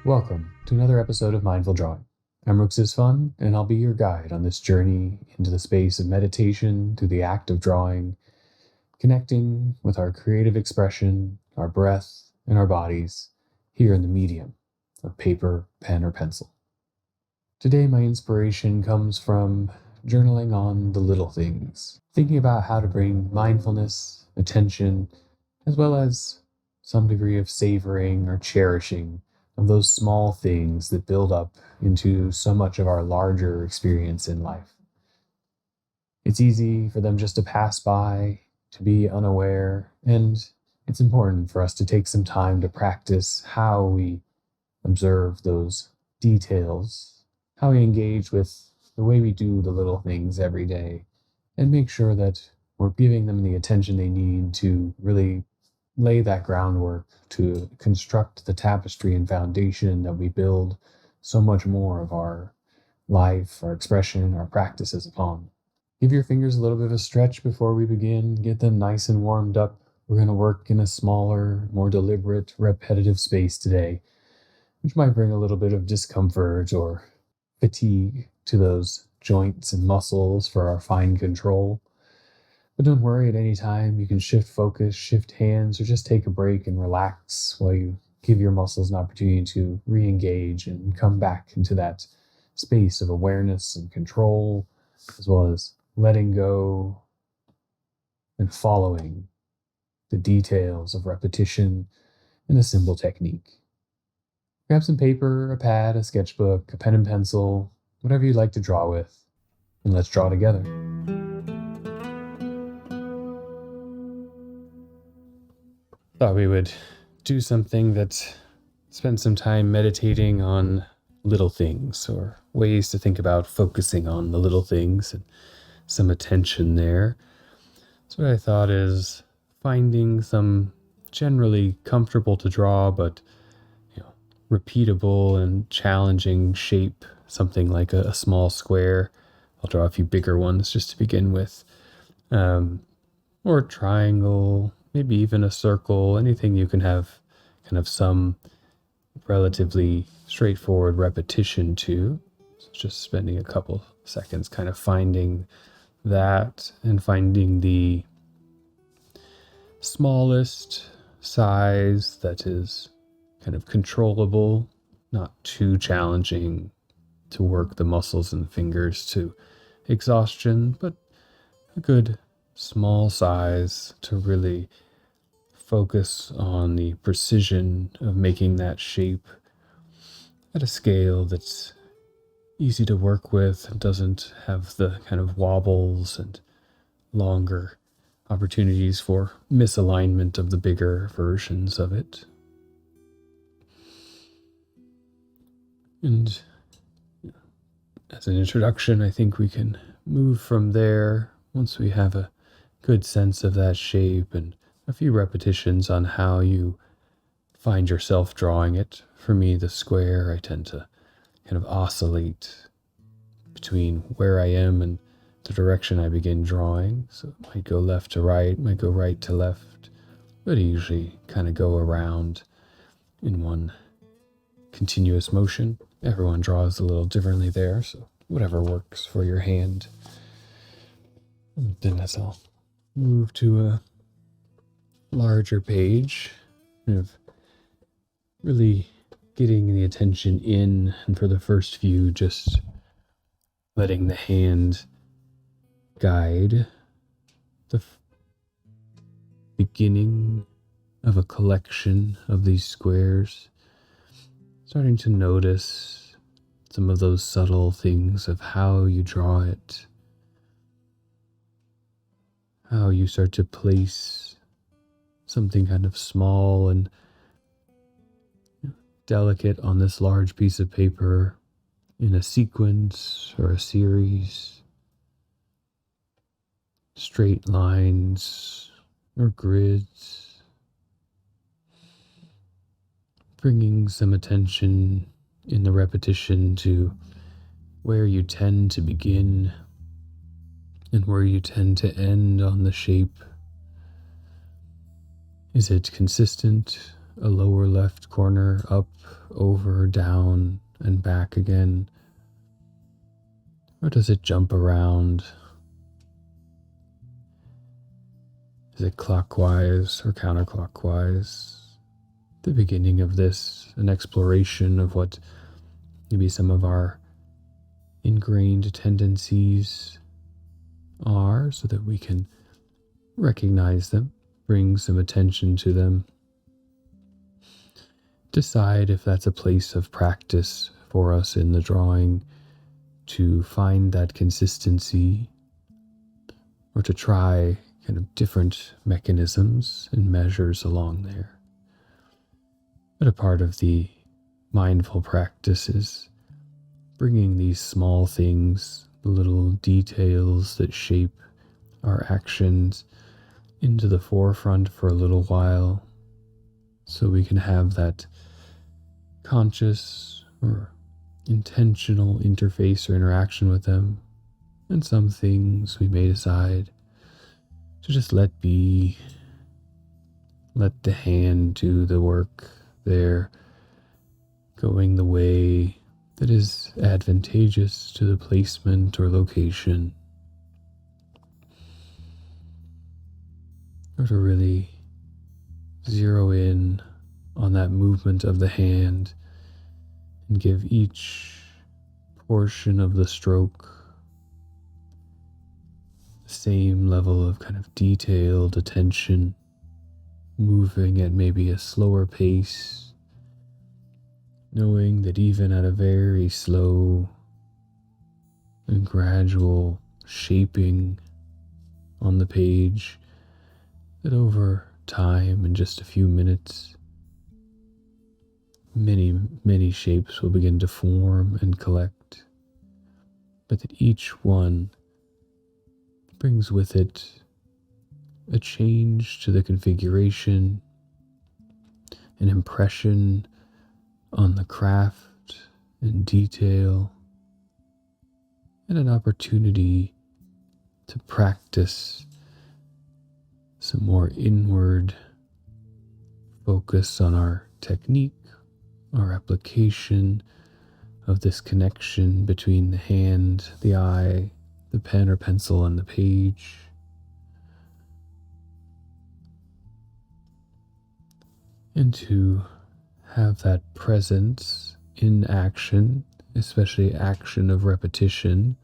Welcome to another episode of Mindful Drawing. I'm Rooks Fun, and I'll be your guide on this journey into the space of meditation through the act of drawing, connecting with our creative expression, our breath, and our bodies here in the medium of paper, pen, or pencil. Today, my inspiration comes from journaling on the little things, thinking about how to bring mindfulness, attention, as well as some degree of savoring or cherishing of those small things that build up into so much of our larger experience in life. It's easy for them just to pass by, to be unaware, and it's important for us to take some time to practice how we observe those details, how we engage with the way we do the little things every day, and make sure that we're giving them the attention they need to really lay that groundwork to construct the tapestry and foundation that we build so much more of our life, our expression, our practices upon. Give your fingers a little bit of a stretch before we begin. Get them nice and warmed up. We're going to work in a smaller, more deliberate, repetitive space today, which might bring a little bit of discomfort or fatigue to those joints and muscles for our fine control. But don't worry, at any time you can shift focus, shift hands, or just take a break and relax while you give your muscles an opportunity to re-engage and come back into that space of awareness and control, as well as letting go and following the details of repetition in a simple technique. Grab some paper, a pad, a sketchbook, a pen and pencil, whatever you'd like to draw with, and let's draw together. Thought we would do something that spend some time meditating on little things, or ways to think about focusing on the little things and some attention there. So what I thought is finding some generally comfortable to draw, but repeatable and challenging shape, something like a small square. I'll draw a few bigger ones just to begin with, or a triangle, maybe even a circle, anything you can have kind of some relatively straightforward repetition to. So just spending a couple seconds kind of finding that and finding the smallest size that is kind of controllable, not too challenging to work the muscles and fingers to exhaustion, but a good small size to really focus on the precision of making that shape at a scale that's easy to work with and doesn't have the kind of wobbles and longer opportunities for misalignment of the bigger versions of it. And as an introduction, I think we can move from there once we have a good sense of that shape and a few repetitions on how you find yourself drawing it. For me, the square, I tend to kind of oscillate between where I am and the direction I begin drawing. So it might go left to right, might go right to left, but I usually kind of go around in one continuous motion. Everyone draws a little differently there, so whatever works for your hand. And then as I'll move to a larger page, kind of really getting the attention in, and for the first few, just letting the hand guide the beginning of a collection of these squares. Starting to notice some of those subtle things of how you draw it, how you start to place something kind of small and delicate on this large piece of paper in a sequence or a series, straight lines or grids. Bringing some attention in the repetition to where you tend to begin and where you tend to end on the shape. Is it consistent a lower left corner, up, over, down, and back again? Or does it jump around? Is it clockwise or counterclockwise? The beginning of this, an exploration of what maybe some of our ingrained tendencies are, so that we can recognize them, bring some attention to them, decide if that's a place of practice for us in the drawing, to find that consistency, or to try kind of different mechanisms and measures along there. But a part of the mindful practice is bringing these small things, the little details that shape our actions, into the forefront for a little while, so we can have that conscious or intentional interface or interaction with them. And some things we may decide to just let be, let the hand do the work there, going the way that is advantageous to the placement or location, or to really zero in on that movement of the hand and give each portion of the stroke the same level of kind of detailed attention, moving at maybe a slower pace, knowing that even at a very slow and gradual shaping on the page, that over time, in just a few minutes, many shapes will begin to form and collect, but that each one brings with it a change to the configuration, an impression on the craft and detail, and an opportunity to practice some more inward focus on our technique, our application of this connection between the hand, the eye, the pen or pencil, and the page. And to have that presence in action, especially action of repetition,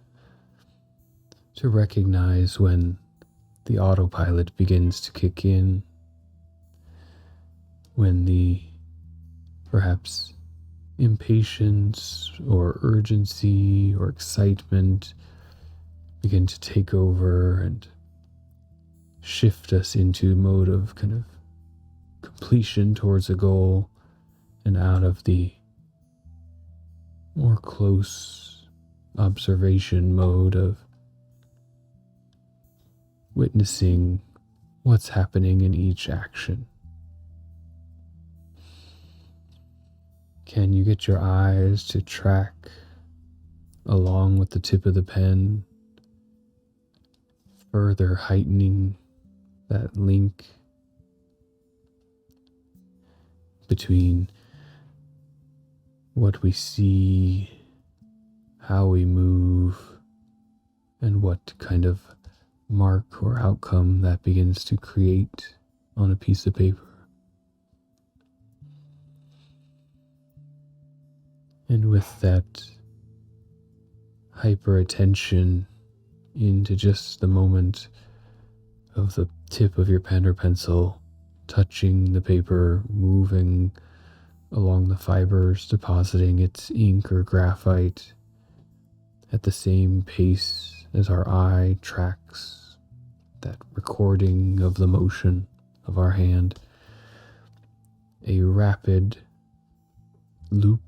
to recognize when the autopilot begins to kick in, when the perhaps impatience or urgency or excitement begin to take over and shift us into mode of kind of completion towards a goal, and out of the more close observation mode of witnessing what's happening in each action. Can you get your eyes to track along with the tip of the pen, further heightening that link between what we see, how we move, and what kind of mark or outcome that begins to create on a piece of paper? And with that hyper attention into just the moment of the tip of your pen or pencil touching the paper, moving along the fibers, depositing its ink or graphite at the same pace as our eye tracks that recording of the motion of our hand, a rapid loop,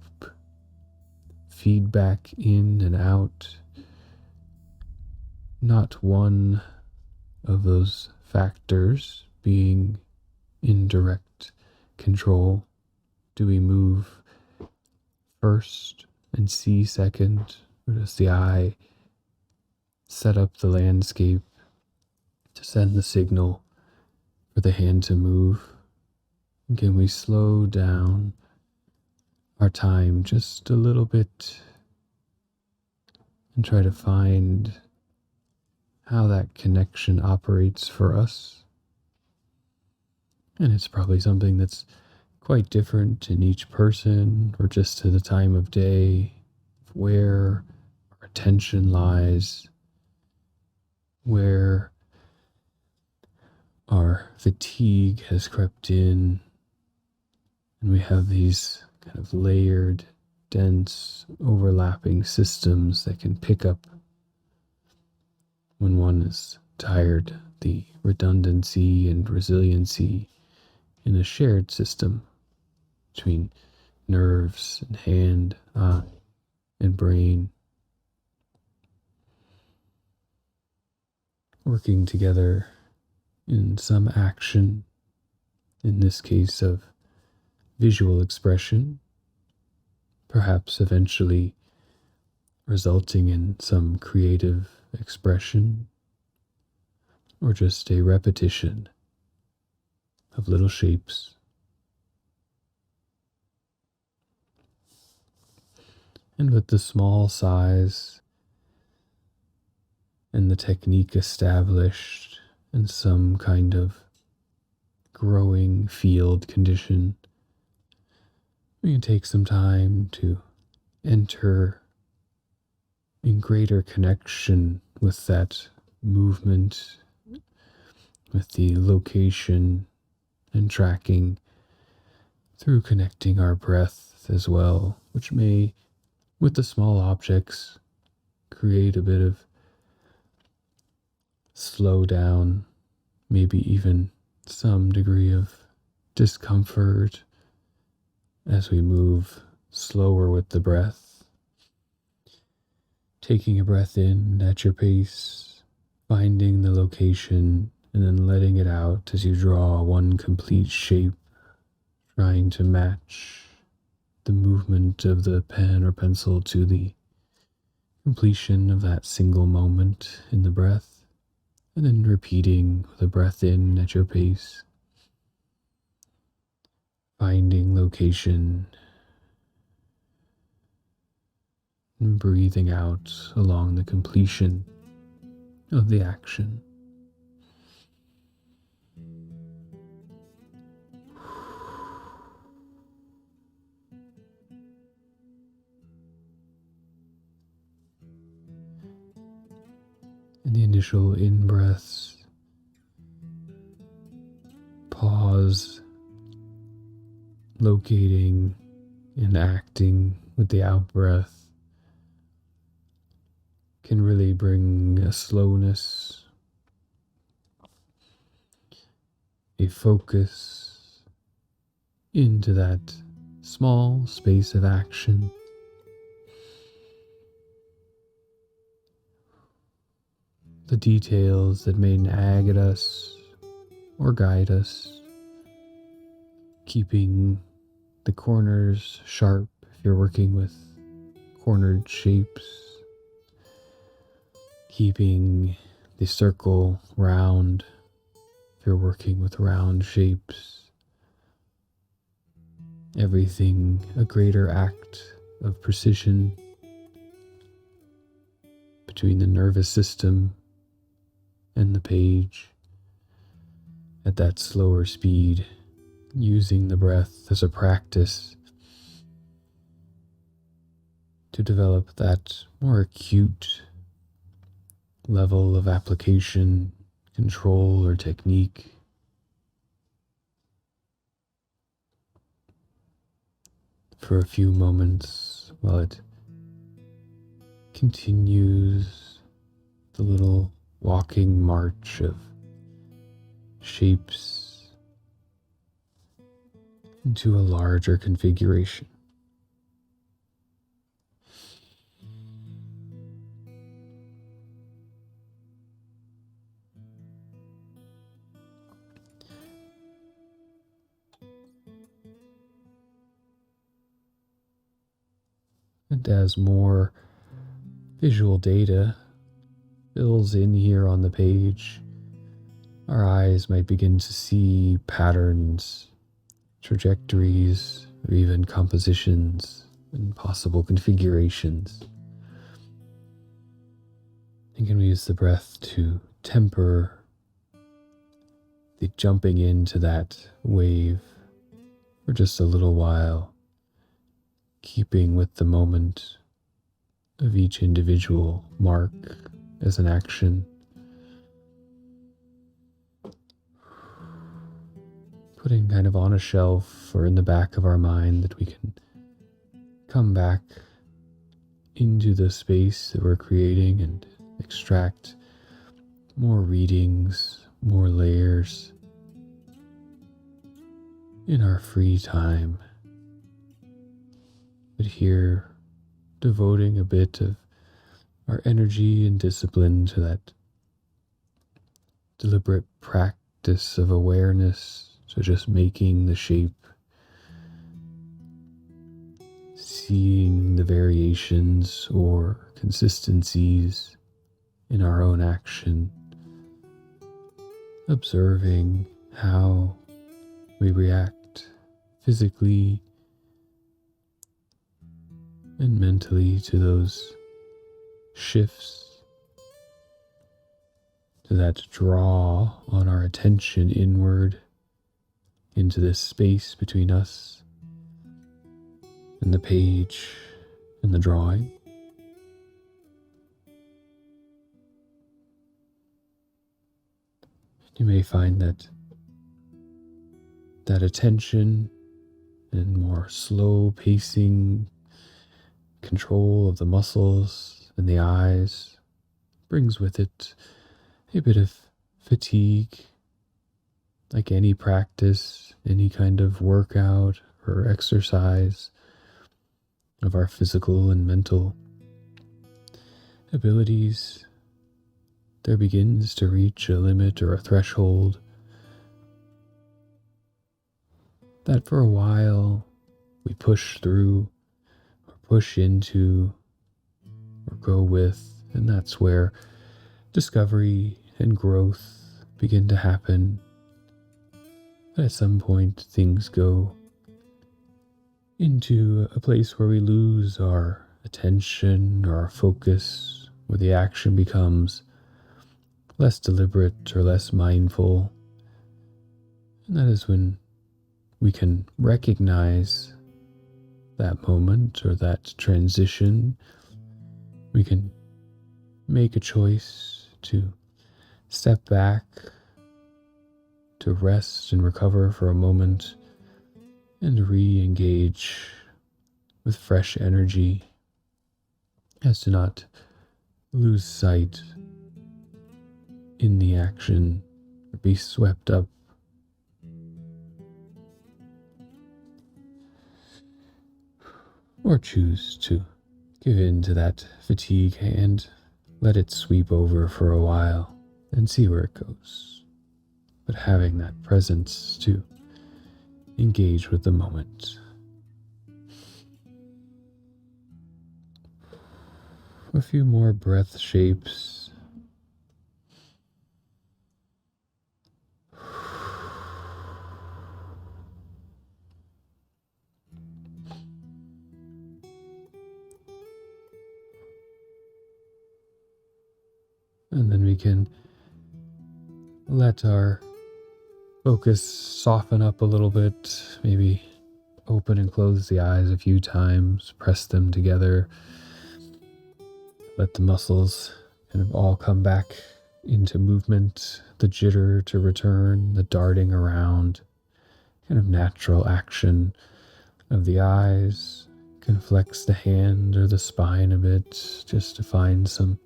feedback in and out. Not one of those factors being in direct control. Do we move first and see second, or does the eye set up the landscape to send the signal for the hand to move? Can we slow down our time just a little bit and try to find how that connection operates for us? And it's probably something that's quite different in each person, or just to the time of day, where our attention lies, where our fatigue has crept in, and we have these kind of layered, dense, overlapping systems that can pick up when one is tired, the redundancy and resiliency in a shared system between nerves and hand, eye, and brain, working together in some action, in this case of visual expression, perhaps eventually resulting in some creative expression, or just a repetition of little shapes. And with the small size and the technique established and some kind of growing field condition, we can take some time to enter in greater connection with that movement, with the location and tracking, through connecting our breath as well, which may, with the small objects, create a bit of slow down, maybe even some degree of discomfort as we move slower with the breath. Taking a breath in at your pace, finding the location, and then letting it out as you draw one complete shape, trying to match the movement of the pen or pencil to the completion of that single moment in the breath, and then repeating the breath in at your pace, finding location, and breathing out along the completion of the action. In the initial in-breaths, pause, locating and acting with the out-breath can really bring a slowness, a focus into that small space of action. The details that may nag at us or guide us, keeping the corners sharp if you're working with cornered shapes, keeping the circle round if you're working with round shapes. Everything a greater act of precision between the nervous system and the page at that slower speed, using the breath as a practice to develop that more acute level of application, control, or technique. For a few moments while it continues the little walking march of shapes into a larger configuration. And as more visual data fills in here on the page, our eyes might begin to see patterns, trajectories, or even compositions and possible configurations. And can we use the breath to temper the jumping into that wave for just a little while, keeping with the moment of each individual mark as an action. Putting kind of on a shelf or in the back of our mind that we can come back into the space that we're creating and extract more readings, more layers in our free time. But here, devoting a bit of our energy and discipline to that deliberate practice of awareness. So just making the shape, seeing the variations or consistencies in our own action, observing how we react physically and mentally to those shifts, to that draw on our attention inward into this space between us and the page and the drawing. You may find that attention and more slow pacing, control of the muscles and the eyes brings with it a bit of fatigue. Like any practice, any kind of workout or exercise of our physical and mental abilities, there begins to reach a limit or a threshold that for a while we push through or push into or go with, and that's where discovery and growth begin to happen. But at some point, things go into a place where we lose our attention or our focus, where the action becomes less deliberate or less mindful. And that is when we can recognize that moment or that transition. We can make a choice to step back, to rest and recover for a moment, and re-engage with fresh energy, as to not lose sight in the action or be swept up. Or choose to give in to that fatigue and let it sweep over for a while and see where it goes. But having that presence to engage with the moment. A few more breath shapes. And then we can let our focus soften up a little bit, maybe open and close the eyes a few times, press them together, let the muscles kind of all come back into movement, the jitter to return, the darting around, kind of natural action of the eyes. You can flex the hand or the spine a bit just to find some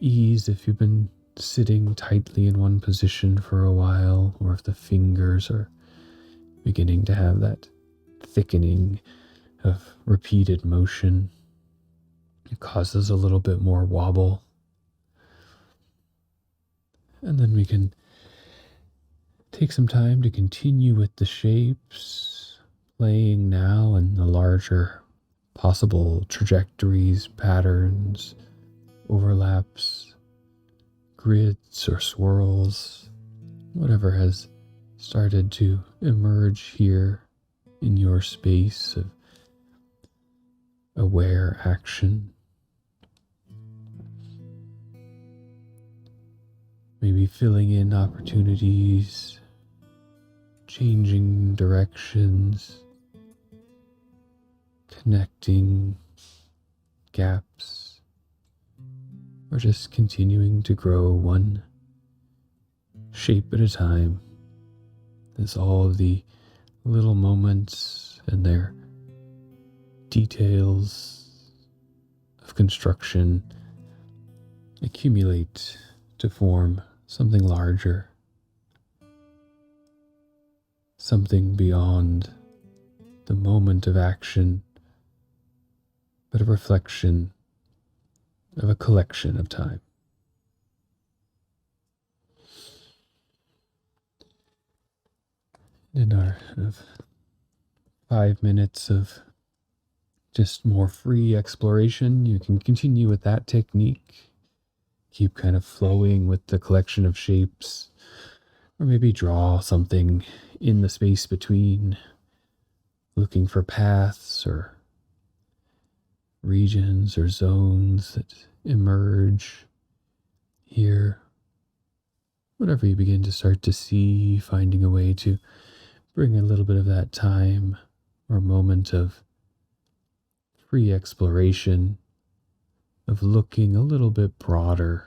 ease if you've been sitting tightly in one position for a while, or if the fingers are beginning to have that thickening of repeated motion. It causes a little bit more wobble. And then we can take some time to continue with the shapes, playing now in the larger possible trajectories, patterns, overlaps, grids or swirls, whatever has started to emerge here in your space of aware action. Maybe filling in opportunities, changing directions, connecting gaps, or just continuing to grow one shape at a time as all of the little moments and their details of construction accumulate to form something larger, something beyond the moment of action, but a reflection of a collection of time. In our 5 minutes of just more free exploration, you can continue with that technique. Keep kind of flowing with the collection of shapes, or maybe draw something in the space between, looking for paths or regions or zones that emerge here. Whatever you begin to start to see, finding a way to bring a little bit of that time or moment of free exploration, of looking a little bit broader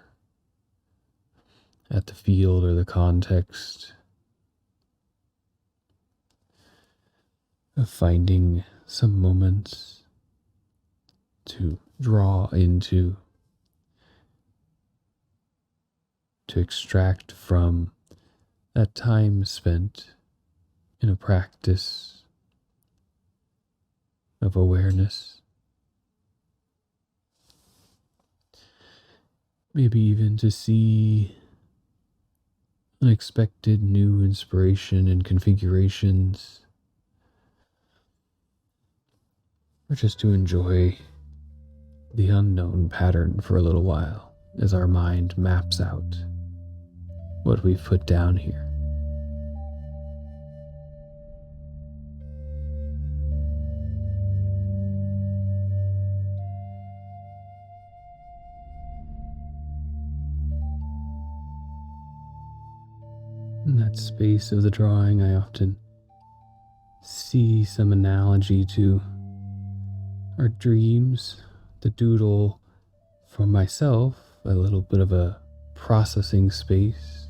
at the field or the context, of finding some moments to draw into, to extract from that time spent in a practice of awareness. Maybe even to see unexpected new inspiration and configurations, or just to enjoy the unknown pattern for a little while as our mind maps out what we've put down here. In that space of the drawing, I often see some analogy to our dreams, the doodle for myself, a little bit of a processing space.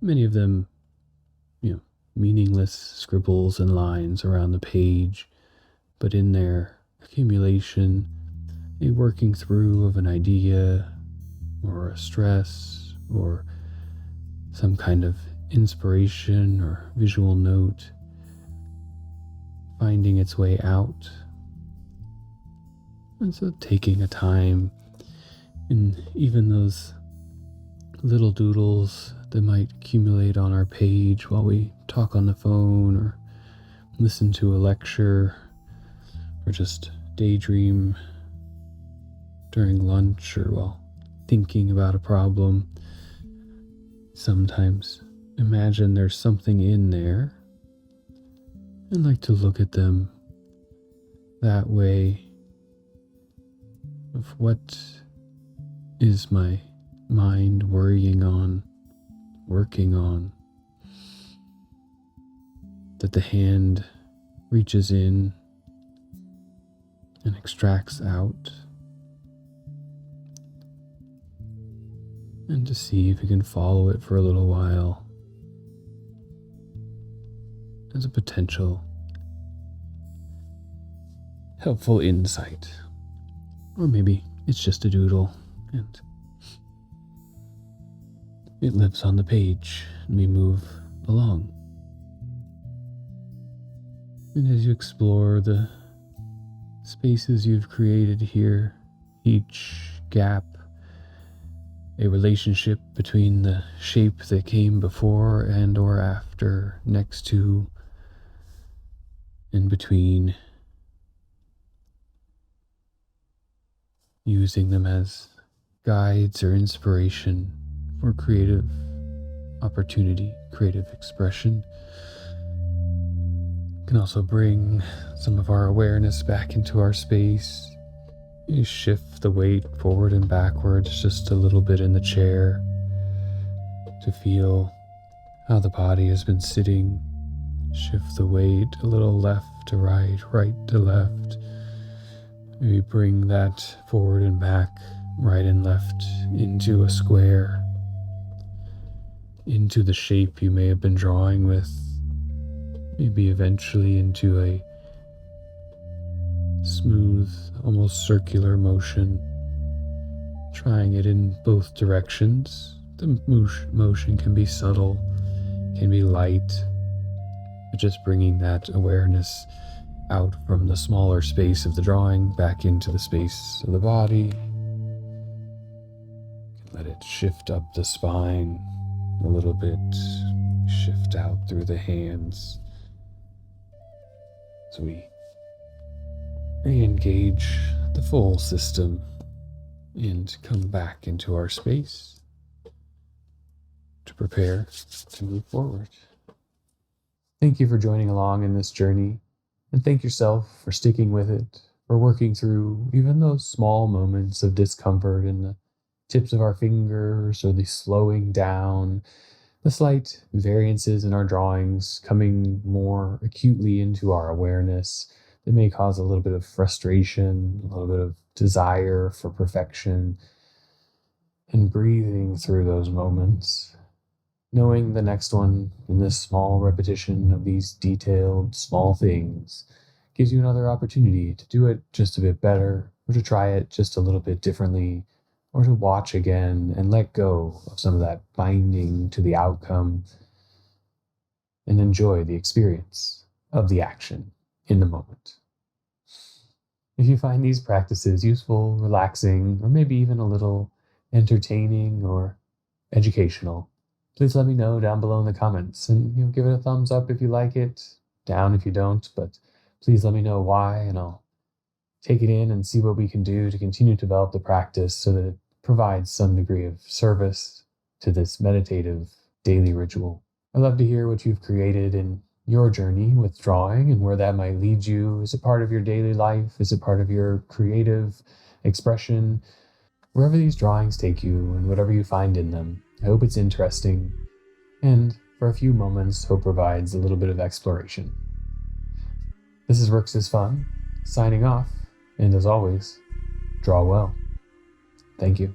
Many of them, meaningless scribbles and lines around the page, but in their accumulation, a working through of an idea or a stress or some kind of inspiration or visual note finding its way out. And so taking a time in even those little doodles that might accumulate on our page while we talk on the phone or listen to a lecture or just daydream during lunch or while thinking about a problem. Sometimes imagine there's something in there and like to look at them that way, of what is my mind worrying on, working on, that the hand reaches in and extracts out, and to see if you can follow it for a little while as a potential helpful insight. Or maybe it's just a doodle and it lives on the page and we move along. And as you explore the spaces you've created here, each gap a relationship between the shape that came before and or after, next to, in between, using them as guides or inspiration for creative opportunity, creative expression, Can also bring some of our awareness back into our space. You shift the weight forward and backwards just a little bit in the chair to feel how the body has been sitting. Shift the weight a little left to right, right to left. Maybe bring that forward and back, right and left, into a square, into the shape you may have been drawing with, maybe eventually into a smooth, almost circular motion, trying it in both directions. The motion can be subtle, can be light, but just bringing that awareness out from the smaller space of the drawing back into the space of the body. Let it shift up the spine a little bit, shift out through the hands as we re-engage the full system and come back into our space to prepare to move forward. Thank you for joining along in this journey, and thank yourself for sticking with it, for working through even those small moments of discomfort in the tips of our fingers, or the slowing down, the slight variances in our drawings coming more acutely into our awareness that may cause a little bit of frustration, a little bit of desire for perfection, and breathing through those moments, knowing the next one in this small repetition of these detailed small things gives you another opportunity to do it just a bit better, or to try it just a little bit differently, or to watch again and let go of some of that binding to the outcome and enjoy the experience of the action in the moment. If you find these practices useful, relaxing, or maybe even a little entertaining or educational, please let me know down below in the comments, and give it a thumbs up if you like it, down if you don't, but please let me know why, and I'll take it in and see what we can do to continue to develop the practice so that it provides some degree of service to this meditative daily ritual. I'd love to hear what you've created in your journey with drawing and where that might lead you. Is it part of your daily life? Is it part of your creative expression? Wherever these drawings take you and whatever you find in them, I hope it's interesting, and for a few moments, hope provides a little bit of exploration. This is Rooks is Fun, signing off, and as always, draw well. Thank you.